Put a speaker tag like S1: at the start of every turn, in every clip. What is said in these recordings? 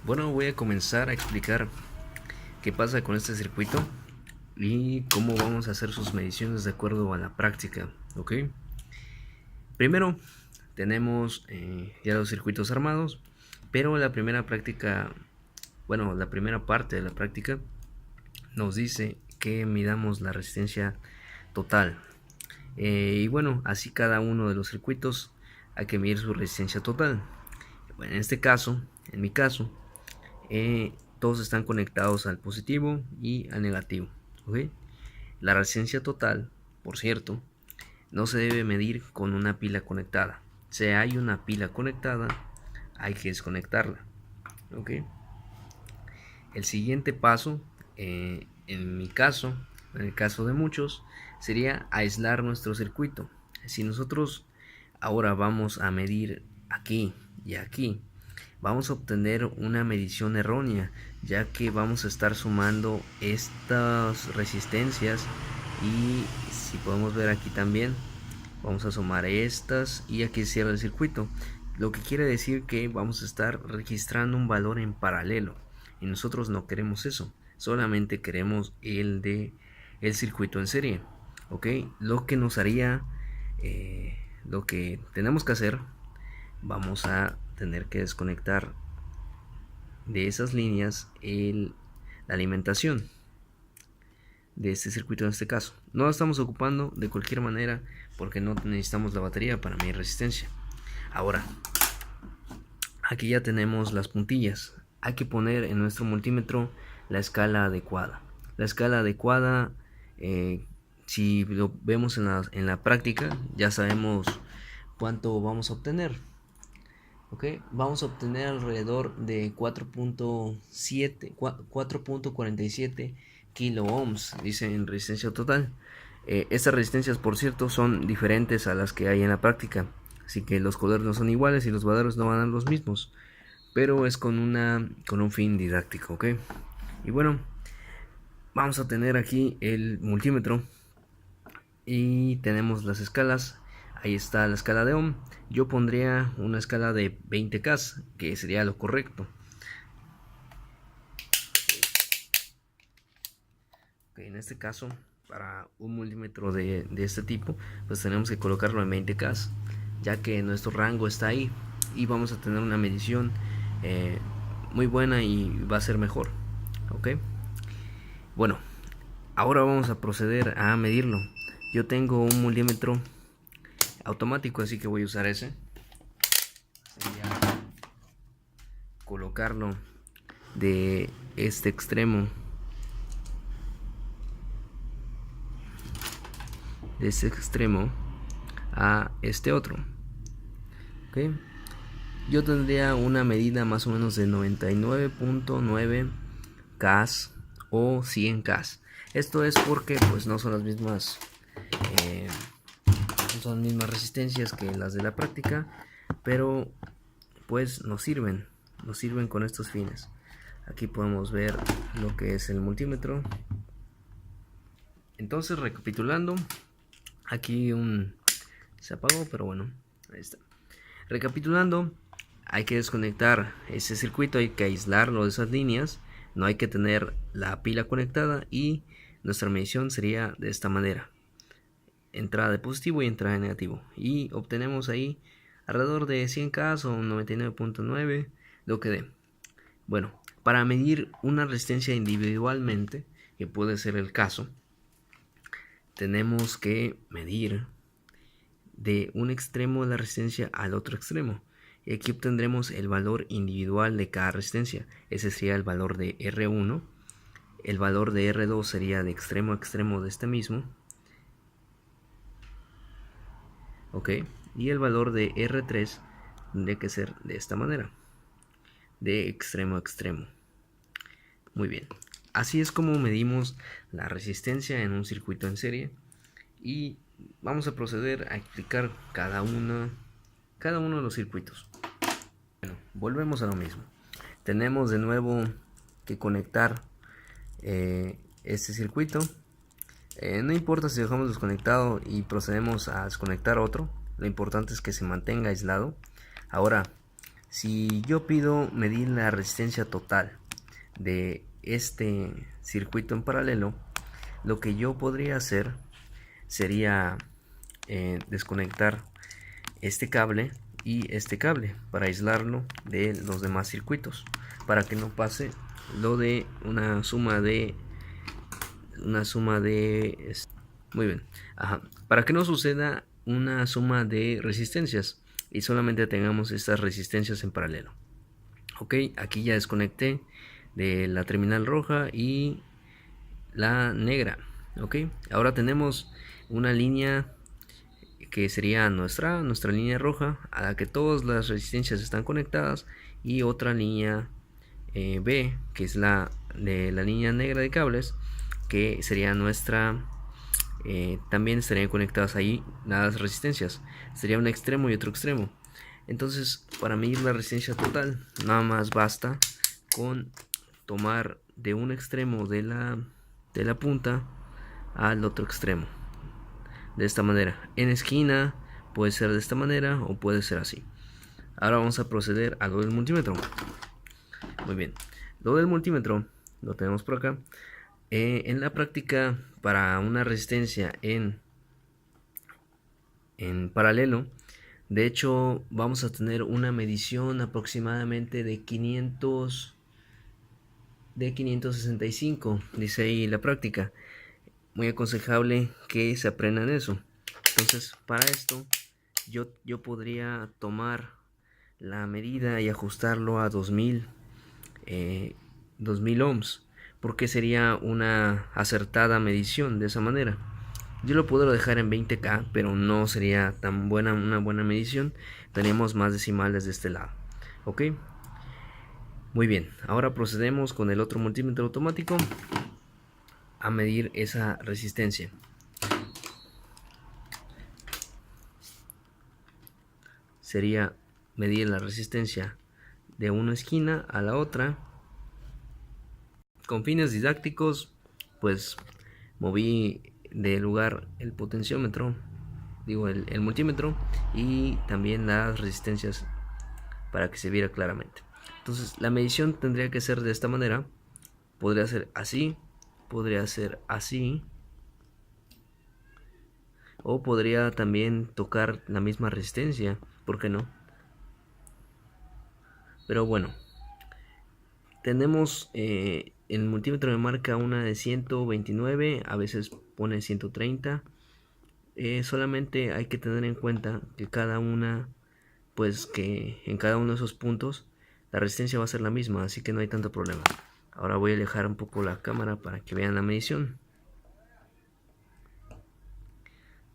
S1: Bueno, voy a comenzar a explicar qué pasa con este circuito y cómo vamos a hacer sus mediciones de acuerdo a la práctica, ¿ok? Primero tenemos ya los circuitos armados, pero la primera práctica, bueno, la primera parte de la práctica nos dice que midamos la resistencia total. Y bueno, así cada uno de los circuitos hay que medir su resistencia total. Bueno, en este caso, en mi caso, todos están conectados al positivo y al negativo, ¿ok? La resistencia total, por cierto, no se debe medir con una pila conectada. Si hay una pila conectada, hay que desconectarla, ¿ok? El siguiente paso, en mi caso, en el caso de muchos, sería aislar nuestro circuito. Si nosotros ahora vamos a medir aquí y aquí, vamos a obtener una medición errónea, ya que vamos a estar sumando estas resistencias y si podemos ver aquí también, vamos a sumar estas y aquí cierra el circuito, lo que quiere decir que vamos a estar registrando un valor en paralelo y nosotros no queremos eso, solamente queremos el circuito en serie, ok. Lo que nos haría, lo que tenemos que hacer, vamos a tener que desconectar de esas líneas la alimentación de este circuito. En este caso no la estamos ocupando de cualquier manera porque no necesitamos la batería para medir resistencia. Ahora aquí ya tenemos las puntillas, hay que poner en nuestro multímetro la escala adecuada. La escala adecuada, si lo vemos en la práctica, ya sabemos cuánto vamos a obtener. Okay, vamos a obtener alrededor de 4.47 kilo ohms, dice en resistencia total. Estas resistencias, por cierto, son diferentes a las que hay en la práctica, así que los colores no son iguales y los valores no van a los mismos, pero es con un fin didáctico, ¿ok? Y bueno, vamos a tener aquí el multímetro y tenemos las escalas. Ahí está la escala de ohm. Yo pondría una escala de 20K, que sería lo correcto. Okay, en este caso, para un multímetro de este tipo, pues tenemos que colocarlo en 20K, ya que nuestro rango está ahí y vamos a tener una medición muy buena y va a ser mejor. Ok, bueno, ahora vamos a proceder a medirlo. Yo tengo un multímetro automático, así que voy a usar ese. Sería colocarlo de este extremo, a este otro. ¿Okay? Yo tendría una medida más o menos de 99.9 K o 100 K. Esto es porque pues no son las mismas resistencias que las de la práctica, pero pues nos sirven con estos fines. Aquí podemos ver lo que es el multímetro. Entonces, recapitulando, aquí se apagó, pero bueno, ahí está. Recapitulando, hay que desconectar ese circuito, hay que aislarlo de esas líneas, no hay que tener la pila conectada y nuestra medición sería de esta manera: entrada de positivo y entrada de negativo, y obtenemos ahí alrededor de 100K o 99.9, lo que dé. Bueno, para medir una resistencia individualmente, que puede ser el caso, tenemos que medir de un extremo de la resistencia al otro extremo. Y aquí obtendremos el valor individual de cada resistencia. Ese sería el valor de R1. El valor de R2 sería de extremo a extremo de este mismo. Ok. Y el valor de R3 tendría que ser de esta manera, de extremo a extremo. Muy bien. Así es como medimos la resistencia en un circuito en serie. Y vamos a proceder a explicar cada uno de los circuitos. Bueno, volvemos a lo mismo. Tenemos de nuevo que conectar este circuito. No importa si dejamos desconectado y procedemos a desconectar otro, lo importante es que se mantenga aislado. Ahora Si yo pido medir la resistencia total de este circuito en paralelo, lo que yo podría hacer sería desconectar este cable y este cable para aislarlo de los demás circuitos, para que no pase lo de una suma de muy bien, para que no suceda una suma de resistencias y solamente tengamos estas resistencias en paralelo. Ok, aquí ya desconecté de la terminal roja y la negra. Ok, ahora tenemos una línea que sería nuestra línea roja, a la que todas las resistencias están conectadas, y otra línea B, que es la de la línea negra de cables, que sería nuestra. También estarían conectadas ahí las resistencias, sería un extremo y otro extremo. Entonces, para medir la resistencia total, nada más basta con tomar de un extremo de la punta al otro extremo, de esta manera. En esquina puede ser de esta manera o puede ser así. Ahora vamos a proceder a lo del multímetro. Muy bien, lo del multímetro lo tenemos por acá. En la práctica, para una resistencia en paralelo, de hecho vamos a tener una medición aproximadamente de 565, dice ahí la práctica. Muy aconsejable que se aprendan eso. Entonces, para esto yo podría tomar la medida y ajustarlo a 2000 ohms, porque sería una acertada medición de esa manera. Yo lo puedo dejar en 20K, pero no sería tan buena una buena medición. Tenemos más decimales de este lado. Ok, muy bien. Ahora procedemos con el otro multímetro automático a medir esa resistencia. Sería medir la resistencia de una esquina a la otra. Con fines didácticos, pues moví de lugar el potenciómetro, digo el multímetro, y también las resistencias para que se viera claramente. Entonces la medición tendría que ser de esta manera. Podría ser así, podría ser así, o podría también tocar la misma resistencia, ¿por qué no? Pero bueno, tenemos el multímetro me marca una de 129, a veces pone 130. Solamente hay que tener en cuenta que cada una, pues que en cada uno de esos puntos la resistencia va a ser la misma, así que no hay tanto problema. Ahora voy a alejar un poco la cámara para que vean la medición.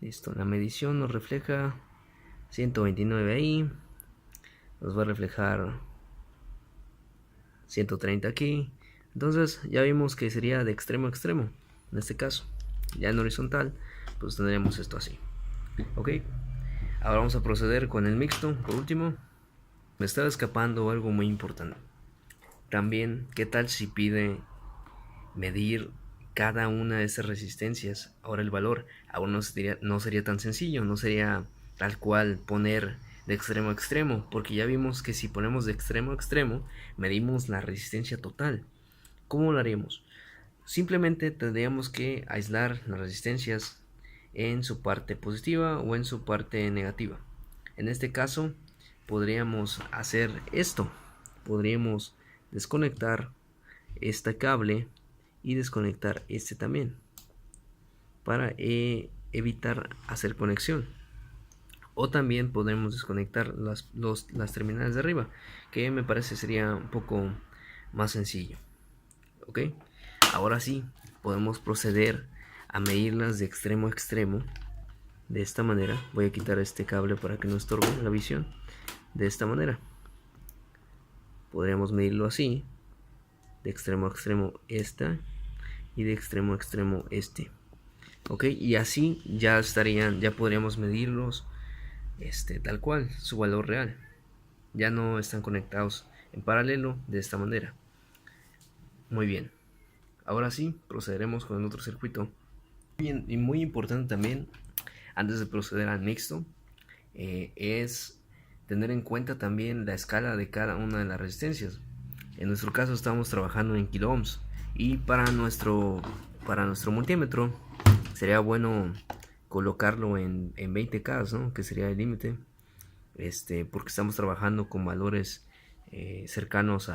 S1: Listo, la medición nos refleja 129 ahí, nos va a reflejar 130 aquí. Entonces ya vimos que sería de extremo a extremo. En este caso, ya en horizontal, pues tendremos esto así. Ok, ahora vamos a proceder con el mixto. Por último, me estaba escapando algo muy importante. También, ¿qué tal si pide medir cada una de esas resistencias? Ahora el valor aún no sería tan sencillo, no sería tal cual poner de extremo a extremo, porque ya vimos que si ponemos de extremo a extremo, medimos la resistencia total. ¿Cómo lo haríamos? Simplemente tendríamos que aislar las resistencias en su parte positiva o en su parte negativa. En este caso, podríamos hacer esto. Podríamos desconectar este cable y desconectar este también para evitar hacer conexión. O también podemos desconectar las terminales de arriba, que me parece sería un poco más sencillo. Ok, ahora sí podemos proceder a medirlas de extremo a extremo. De esta manera, voy a quitar este cable para que no estorbe la visión. De esta manera podríamos medirlo así, de extremo a extremo esta y de extremo a extremo este. Ok, y así ya podríamos medirlos tal cual, su valor real. Ya no están conectados en paralelo de esta manera. Muy bien, ahora sí procederemos con el otro circuito. Bien, y muy importante también, antes de proceder al mixto, es tener en cuenta también la escala de cada una de las resistencias. En nuestro caso estamos trabajando en kilo ohms, y para nuestro multímetro sería bueno colocarlo en 20K, ¿no? Que sería el límite, porque estamos trabajando con valores cercanos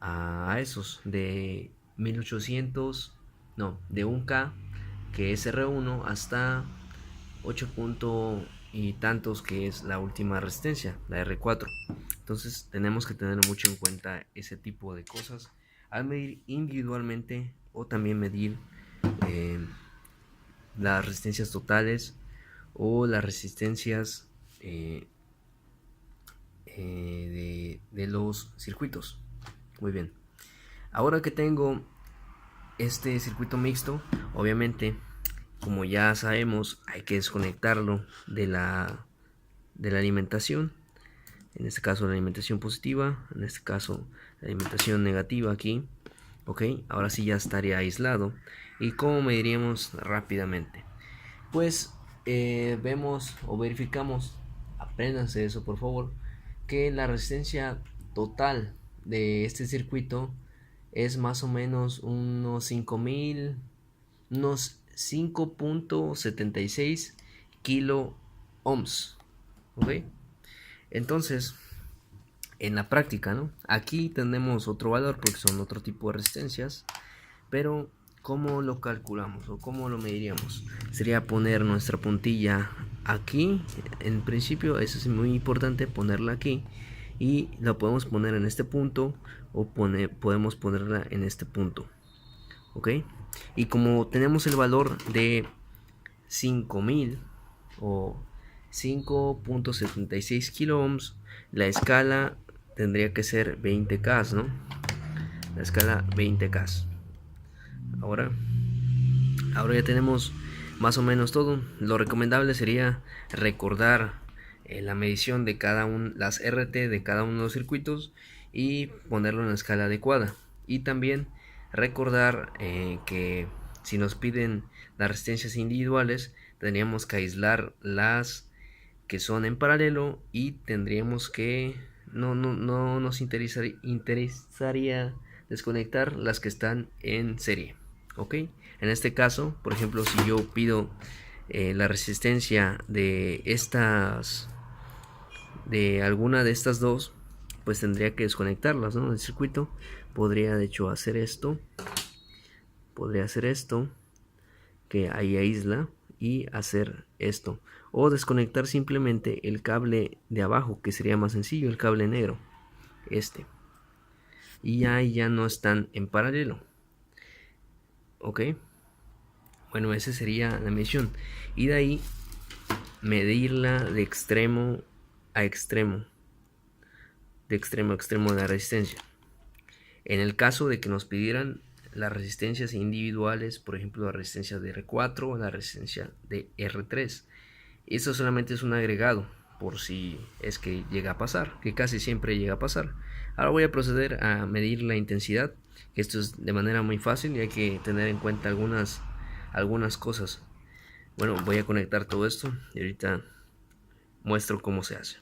S1: a esos de 1800, no, de 1K, que es R1, hasta 8 punto y tantos, que es la última resistencia, la R4. Entonces tenemos que tener mucho en cuenta ese tipo de cosas al medir individualmente, o también medir eh, las resistencias totales o las resistencias de los circuitos. Muy bien, ahora que tengo este circuito mixto, obviamente, como ya sabemos, hay que desconectarlo de la alimentación. En este caso la alimentación positiva, en este caso la alimentación negativa aquí. Ok, ahora sí ya estaría aislado. ¿Y cómo mediríamos rápidamente? Pues vemos o verificamos, apréndanse eso por favor, que la resistencia total de este circuito es más o menos unos 5000, unos 5.76 kilo ohms. ¿Ok? Entonces, en la práctica, ¿no? Aquí tenemos otro valor porque son otro tipo de resistencias, pero ¿cómo lo calculamos o cómo lo mediríamos? Sería poner nuestra puntilla aquí. En principio, eso es muy importante, ponerla aquí, y la podemos poner en este punto, o podemos ponerla en este punto. ¿Ok? Y como tenemos el valor de 5000 o 5.76 kilo ohms, la escala tendría que ser 20K, ¿no? La escala 20K. Ahora ya tenemos más o menos todo. Lo recomendable sería recordar la medición de las RT de cada uno de los circuitos, y ponerlo en la escala adecuada. Y también recordar que si nos piden las resistencias individuales, tendríamos que aislar las que son en paralelo, y tendríamos que no nos interesaría desconectar las que están en serie. Ok, en este caso, por ejemplo, si yo pido la resistencia de alguna de estas dos, pues tendría que desconectarlas, ¿no? Del circuito. Podría de hecho hacer esto, que ahí aísla, y hacer esto, o desconectar simplemente el cable de abajo, que sería más sencillo, el cable negro, y ahí ya no están en paralelo. Ok, bueno, esa sería la medición, y de ahí medirla de extremo a extremo, de extremo a extremo de la resistencia. En el caso de que nos pidieran las resistencias individuales, por ejemplo la resistencia de R4 o la resistencia de R3, esto solamente es un agregado por si es que llega a pasar, que casi siempre llega a pasar. Ahora voy a proceder a medir la intensidad, que esto es de manera muy fácil y hay que tener en cuenta algunas cosas. Bueno, voy a conectar todo esto y ahorita muestro cómo se hace.